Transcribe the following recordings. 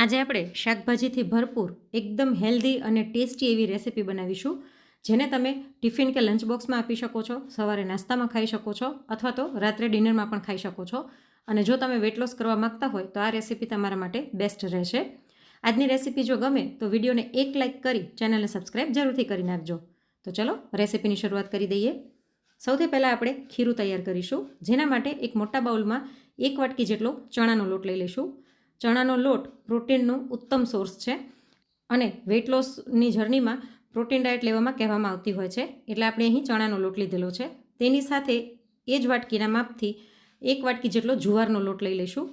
આજે આપણે શાકભાજીથી ભરપૂર એકદમ હેલ્ધી અને ટેસ્ટી એવી રેસીપી બનાવીશું, જેને તમે ટિફિન કે લંચ બોક્સમાં આપી શકો છો, સવારે નાસ્તામાં ખાઈ શકો છો અથવા તો રાત્રે ડિનરમાં પણ ખાઈ શકો છો. અને જો તમે વેટ લોસ કરવા માગતા હોય તો આ રેસીપી તમારા માટે બેસ્ટ રહેશે. આજની રેસીપી જો ગમે તો વિડીયોને એક લાઇક કરી ચેનલને સબસ્ક્રાઈબ જરૂરથી કરી નાખજો. તો ચલો રેસીપીની શરૂઆત કરી દઈએ. સૌથી પહેલાં આપણે ખીરું તૈયાર કરીશું, જેના માટે એક મોટા બાઉલમાં 1 વાટકી જેટલો ચણાનો લોટ લઈ લઈશું. ચણાનો લોટ પ્રોટીનનું ઉત્તમ સોર્સ છે અને વેટ લોસની જર્નીમાં પ્રોટીન ડાયટ લેવામાં કહેવામાં આવતી હોય છે, એટલે આપણે અહીં ચણાનો લોટ લીધેલો છે. તેની સાથે એ જ વાટકીના માપથી 1 વાટકી જેટલો જુવારનો લોટ લઈ લઈશું.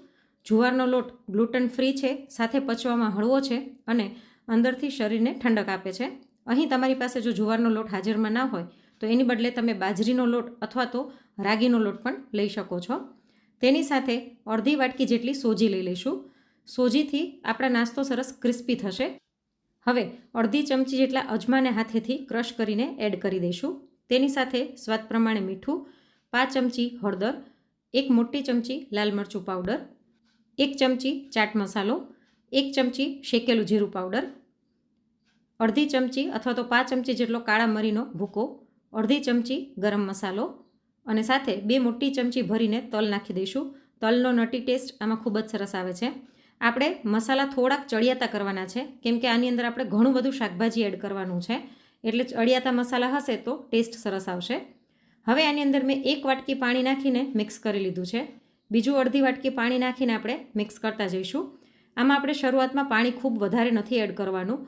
જુવારનો લોટ ગ્લુટન ફ્રી છે, સાથે પચવામાં હળવો છે અને અંદરથી શરીરને ઠંડક આપે છે. અહીં તમારી પાસે જો જુવારનો લોટ હાજરમાં ના હોય તો એની બદલે તમે બાજરીનો લોટ અથવા તો રાગીનો લોટ પણ લઈ શકો છો. તેની સાથે અડધી વાટકી જેટલી સોજી લઈ લઈશું. સોજીથી આપણા નાસ્તો સરસ ક્રિસ્પી થશે. હવે અડધી ચમચી જેટલા અજમાને હાથેથી ક્રશ કરીને એડ કરી દઈશું. તેની સાથે સ્વાદ પ્રમાણે મીઠું, 5 ચમચી હળદર, 1 મોટી ચમચી લાલ મરચું પાવડર, 1 ચમચી ચાટ મસાલો, 1 ચમચી શેકેલું જીરું પાવડર, અડધી ચમચી અથવા તો 5 ચમચી જેટલો કાળા મરીનો ભૂકો, અડધી ચમચી ગરમ મસાલો અને સાથે 2 મોટી ચમચી ભરીને તલ નાખી દઈશું. તલનો નટી ટેસ્ટ આમાં ખૂબ જ સરસ આવે છે. આપણે મસાલા થોડાક ચડિયાતા કરવાના છે, કેમ કે આની અંદર આપણે ઘણું બધું શાકભાજી એડ કરવાનું છે, એટલે ચડિયાતા મસાલા હશે તો ટેસ્ટ સરસ આવશે. હવે આની અંદર મેં 1 વાટકી પાણી નાખીને મિક્સ કરી લીધું છે. બીજું અડધી વાટકી પાણી નાખીને આપણે મિક્સ કરતા જઈશું. આમાં આપણે શરૂઆતમાં પાણી ખૂબ વધારે નથી એડ કરવાનું,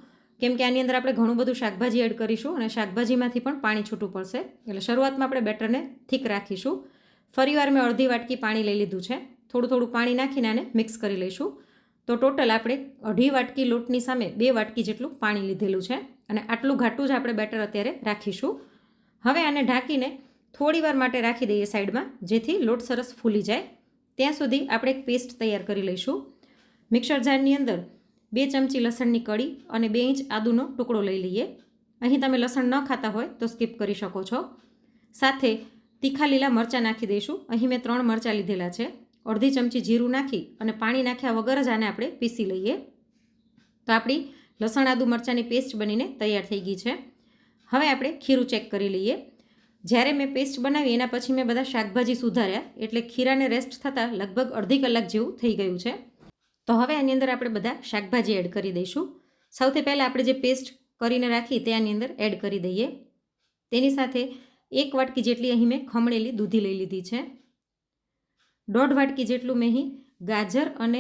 કેમ કે આની અંદર આપણે ઘણું બધું શાકભાજી એડ કરીશું અને શાકભાજીમાંથી પણ પાણી છૂટું પડશે, એટલે શરૂઆતમાં આપણે બેટરને થીક રાખીશું. ફરીવાર મેં અડધી વાટકી પાણી લઈ લીધું છે. થોડું થોડું પાણી નાખીને આને મિક્સ કરી લઈશું. તો ટોટલ આપણે અઢી વાટકી લોટની સામે 2 વાટકી જેટલું પાણી લીધેલું છે અને આટલું ઘાટું જ આપણે બેટર અત્યારે રાખીશું. હવે આને ઢાંકીને થોડી વાર માટે રાખી દઈએ સાઈડમાં, જેથી લોટ સરસ ફૂલી જાય. ત્યાં સુધી આપણે એક પેસ્ટ તૈયાર કરી લઈશું. મિક્સર જારની અંદર 2 ચમચી લસણની કળી અને 2 ઇંચ આદુનો ટુકડો લઈ લઈએ. અહીં તમે લસણ ન ખાતા હોય તો સ્કીપ કરી શકો છો. સાથે તીખા લીલા મરચાં નાખી દઈશું. અહીં મેં 3 મરચાં લીધેલા છે. અડધી ચમચી જીરું નાખી અને પાણી નાખ્યા વગર જ આને આપણે પીસી લઈએ. તો આપણી લસણ આદુ મરચાંની પેસ્ટ બનીને તૈયાર થઈ ગઈ છે. હવે આપણે ખીરું ચેક કરી લઈએ. જ્યારે મેં પેસ્ટ બનાવી એના પછી મેં બધા શાકભાજી સુધાર્યા, એટલે ખીરાને રેસ્ટ થતાં લગભગ અડધી કલાક જેવું થઈ ગયું છે. તો હવે આની અંદર આપણે બધા શાકભાજી એડ કરી દઈશું. સૌથી પહેલાં આપણે જે પેસ્ટ કરીને રાખી તે આની અંદર એડ કરી દઈએ. તેની સાથે 1 વાટકી જેટલી અહીં મેં ખમણેલી દૂધી લઈ લીધી છે. 1.5 વાટકી જેટલું મેં અહીં ગાજર અને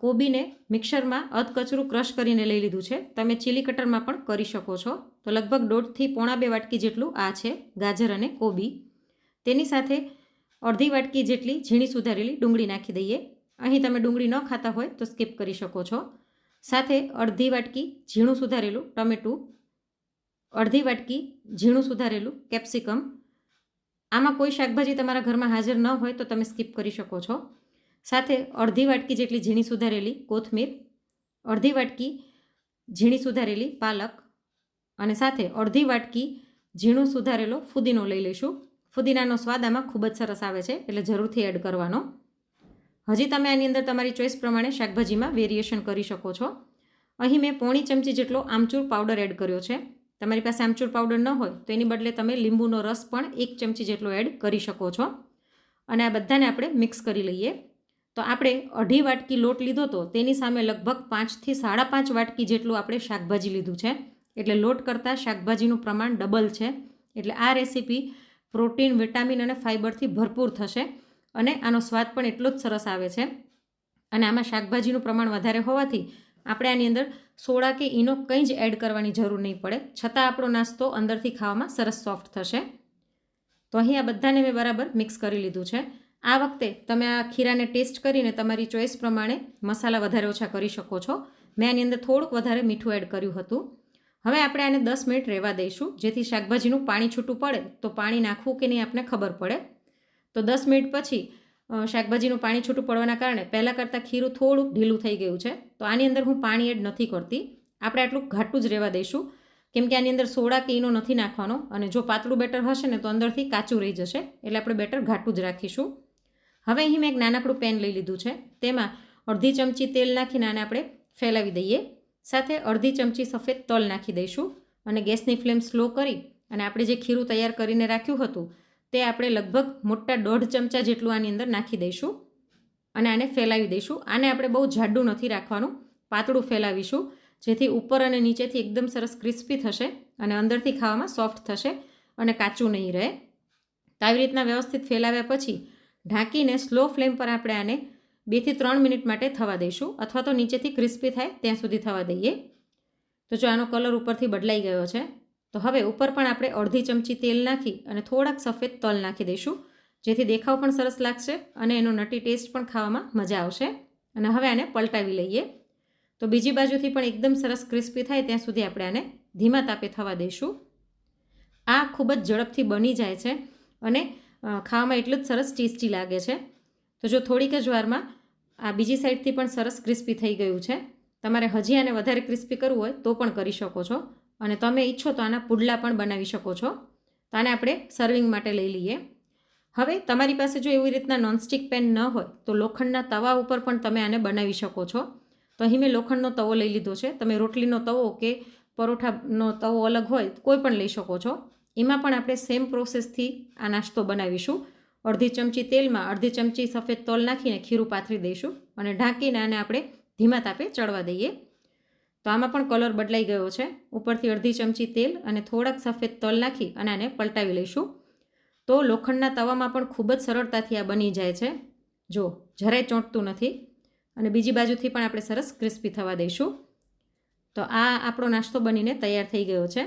કોબીને મિક્સરમાં અધકચરું ક્રશ કરીને લઈ લીધું છે. તમે ચીલી કટરમાં પણ કરી શકો છો. તો લગભગ 1.5 થી 1.5 વાટકી જેટલું આ છે ગાજર અને કોબી. તેની સાથે અડધી વાટકી જેટલી ઝીણી સુધારેલી ડુંગળી નાખી દઈએ. અહીં તમે ડુંગળી ન ખાતા હોય તો સ્કીપ કરી શકો છો. સાથે અડધી વાટકી ઝીણું સુધારેલું ટમેટું, અડધી વાટકી ઝીણું સુધારેલું કેપ્સિકમ. આમાં કોઈ શાકભાજી તમારા ઘરમાં હાજર ન હોય તો તમે સ્કીપ કરી શકો છો. સાથે અડધી વાટકી જેટલી ઝીણી સુધારેલી કોથમીર, અડધી વાટકી ઝીણી સુધારેલી પાલક અને સાથે અડધી વાટકી ઝીણું સુધારેલો ફુદીનો લઈ લઈશું. ફુદીનાનો સ્વાદ આમાં ખૂબ જ સરસ આવે છે, એટલે જરૂરથી એડ કરવાનો. હજી તમે આની અંદર તમારી ચોઈસ પ્રમાણે શાકભાજીમાં વેરિએશન કરી શકો છો. અહીં મેં પોણી ચમચી જેટલો આમચૂર પાવડર એડ કર્યો છે. તમારી પાસે આમચૂર પાવડર ન હોય તો એની બદલે તમે લીંબુનો રસ પણ 1 ચમચી જેટલો એડ કરી શકો છો. અને આ બધાને આપણે મિક્સ કરી લઈએ. તો આપણે અઢી વાટકી લોટ લીધો હતો, તેની સામે લગભગ 5 થી 5.5 વાટકી જેટલું આપણે શાકભાજી લીધું છે, એટલે લોટ કરતાં શાકભાજીનું પ્રમાણ ડબલ છે. એટલે આ રેસીપી પ્રોટીન, વિટામિન અને ફાઇબરથી ભરપૂર થશે અને આનો સ્વાદ પણ એટલો જ સરસ આવે છે. અને આમાં શાકભાજીનું પ્રમાણ વધારે હોવાથી આપણે આની અંદર સોડા કે ઈનો કંઈ જ એડ કરવાની જરૂર નહીં પડે, છતાં આપણો નાસ્તો અંદરથી ખાવામાં સરસ સોફ્ટ થશે. તો અહીં આ બધાને મેં બરાબર મિક્સ કરી લીધું છે. આ વખતે તમે આ ખીરાને ટેસ્ટ કરીને તમારી ચોઈસ પ્રમાણે મસાલા વધારે ઓછા કરી શકો છો. મેં આની અંદર થોડુંક વધારે મીઠું એડ કર્યું હતું. હવે આપણે આને 10 મિનિટ રહેવા દઈશું, જેથી શાકભાજીનું પાણી છૂટું પડે તો પાણી નાખવું કે નહીં આપણને ખબર પડે. તો 10 મિનિટ પછી શાકભાજીનું પાણી છૂટું પડવાના કારણે પહેલાં કરતાં ખીરું થોડુંક ઢીલું થઈ ગયું છે. તો આની અંદર હું પાણી એડ નથી કરતી. આપણે આટલું ઘાટું જ રહેવા દઈશું, કેમ કે આની અંદર સોડા કે ઈનો નથી નાખવાનો, અને જો પાતળું બેટર હશે ને તો અંદરથી કાચું રહી જશે, એટલે આપણે બેટર ઘાટું જ રાખીશું. હવે અહીં મેં એક નાનકડું પેન લઈ લીધું છે. તેમાં અડધી ચમચી તેલ નાખીને આને આપણે ફેલાવી દઈએ. સાથે અડધી ચમચી સફેદ તલ નાખી દઈશું અને ગેસની ફ્લેમ સ્લો કરી અને આપણે જે ખીરું તૈયાર કરીને રાખ્યું હતું તે આપણે લગભગ મોટા 1.5 ચમચા જેટલું આની અંદર નાખી દઈશું અને આને ફેલાવી દઈશું. આને આપણે બહુ જાડું નથી રાખવાનું, પાતળું ફેલાવીશું, જેથી ઉપર અને નીચેથી એકદમ સરસ ક્રિસ્પી થશે અને અંદરથી ખાવામાં સોફ્ટ થશે અને કાચું નહીં રહે. તો આવી રીતના વ્યવસ્થિત ફેલાવ્યા પછી ઢાંકીને સ્લો ફ્લેમ પર આપણે આને 2 થી 3 મિનિટ માટે થવા દઈશું, અથવા તો નીચેથી ક્રિસ્પી થાય ત્યાં સુધી થવા દઈએ. તો જો આનો કલર ઉપરથી બદલાઈ ગયો છે, તો હવે ઉપર પણ આપણે અડધી ચમચી તેલ નાખી અને થોડાક સફેદ તલ નાખી દઈશું, જેથી દેખાવ પણ સરસ લાગશે અને એનો નટી ટેસ્ટ પણ ખાવામાં મજા આવશે. અને હવે આને પલટાવી લઈએ. તો બીજી બાજુથી પણ એકદમ સરસ ક્રિસ્પી થાય ત્યાં સુધી આપણે આને ધીમા તાપે થવા દઈશું. આ ખૂબ જ ઝડપથી બની જાય છે અને ખાવામાં એટલું જ સરસ ટેસ્ટી લાગે છે. તો જો થોડીક જ વારમાં આ બીજી સાઈડથી પણ સરસ ક્રિસ્પી થઈ ગયું છે. તમારે હજી આને વધારે ક્રિસ્પી કરવું હોય તો પણ કરી શકો છો અને તમે ઈચ્છો તો આના પુડલા પણ બનાવી શકો છો. તો આને આપણે સર્વિંગ માટે લઈ લઈએ. હવે તમારી પાસે જો એવી રીતના નોનસ્ટિક પેન ન હોય તો લોખંડના તવા ઉપર પણ તમે આને બનાવી શકો છો. તો અહીં મેં લોખંડનો તવો લઈ લીધો છે. તમે રોટલીનો તવો કે પરોઠાનો તવો અલગ હોય કોઈ પણ લઈ શકો છો. એમાં પણ આપણે સેમ પ્રોસેસથી આ નાસ્તો બનાવીશું. અડધી ચમચી તેલમાં અડધી ચમચી સફેદ તલ નાખીને ખીરું પાથરી દઈશું અને ઢાંકીને આને આપણે ધીમા તાપે ચડવા દઈએ. તો આમાં પણ કલર બદલાઈ ગયો છે. ઉપરથી અડધી ચમચી તેલ અને થોડાક સફેદ તલ નાખી અને આને પલટાવી લઈશું. તો લોખંડના તવામાં પણ ખૂબ જ સરળતાથી આ બની જાય છે. જો જરાય ચોંટતું નથી અને બીજી બાજુથી પણ આપણે સરસ ક્રિસ્પી થવા દઈશું. તો આ આપણો નાસ્તો બનીને તૈયાર થઈ ગયો છે.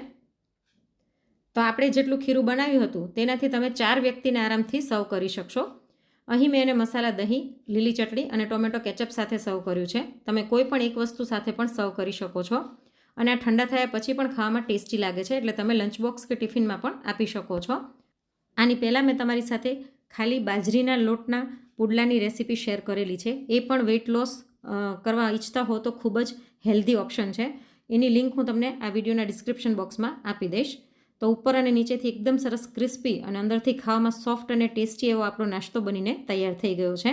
તો આપણે જેટલું ખીરું બનાવ્યું હતું તેનાથી તમે 4 વ્યક્તિને આરામથી સર્વ કરી શકશો. અહીં મેં એને મસાલા દહીં, લીલી ચટણી અને ટોમેટો કેચઅપ સાથે સર્વ કર્યું છે. તમે કોઈ પણ એક વસ્તુ સાથે પણ સર્વ કરી શકો છો અને આ ઠંડા થયા પછી પણ ખાવામાં ટેસ્ટી લાગે છે, એટલે તમે લંચ બોક્સ કે ટિફિનમાં પણ આપી શકો છો. આની પહેલાં મેં તમારી સાથે ખાલી બાજરીના લોટના પુડલાની રેસીપી શેર કરેલી છે. એ પણ વેઇટ લોસ કરવા ઈચ્છતા હો તો ખૂબ જ હેલ્ધી ઓપ્શન છે. એની લિંક હું તમને આ વિડીયોના ડિસ્ક્રિપ્શન બોક્સમાં આપી દઈશ. તો ઉપર અને નીચેથી એકદમ સરસ ક્રિસ્પી અને અંદરથી ખાવામાં સોફ્ટ અને ટેસ્ટી એવો આપણો નાસ્તો બનીને તૈયાર થઈ ગયો છે.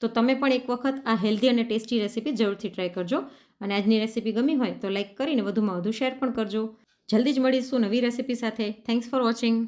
તો તમે પણ એક વખત આ હેલ્ધી અને ટેસ્ટી રેસીપી જરૂરથી ટ્રાય કરજો અને આજની રેસીપી ગમી હોય તો લાઇક કરીને વધુમાં વધુ શેર પણ કરજો. જલ્દી જ મળીશું નવી રેસીપી સાથે. Thanks for watching.